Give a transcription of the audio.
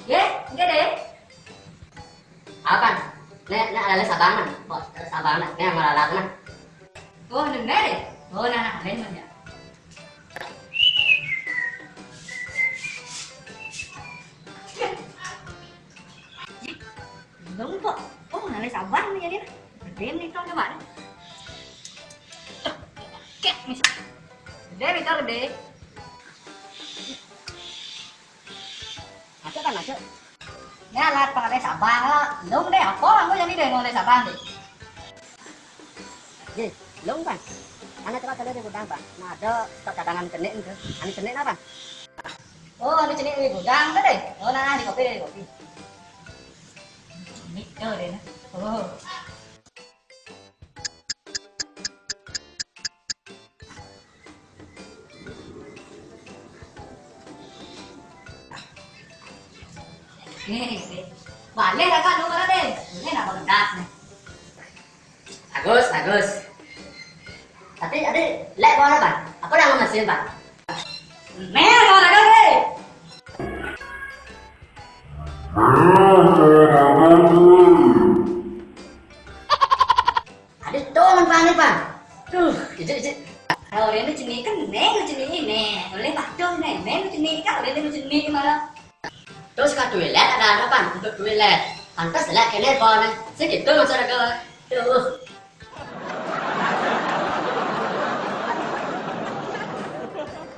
Nggih deh. Akan, nek ada sabangan, kok sabangan, nek malah nah. Oh, đừng né đi. Oh, nah, lên mình ya. Đúng kok. Oh, nah, sabar nih jadi. Gede nih tuh coba. Kek, gede nih tuh gede. Masuk kan masuk. Nha là còn đây xả vàng á. Đúng đấy, có không có jadi deh ngồi đây xả vàng deh. Ji, lung Bang. Ana coba tadi di gudang Bang. Nah ada stok cadangan kenik itu. Ani kenik apa? Oh, di sini di gudang tuh deh. Oh, nah, di kopi deh, di kopi. Ini chơi deh. Oh. Nih, balik lah kan nomor deh. Ini nak berendas nih. Bagus, bagus. Tapi ada lek boleh Bang. Aku yang mesin Bang. Mẹ rồi là đâu đi. Ada toman Bang nih Bang. Ijik. Rồi đến cái chân ní cái nén cái chân ní nè, rồi lên mặt trơn này, nén cái chân ní cắt rồi lên cái chân ní mà đó. Terus kan toilet ada apa Bang? Untuk toilet. Pantas lah kalian Bang. Sedikit tuh masalah ke. Tuh.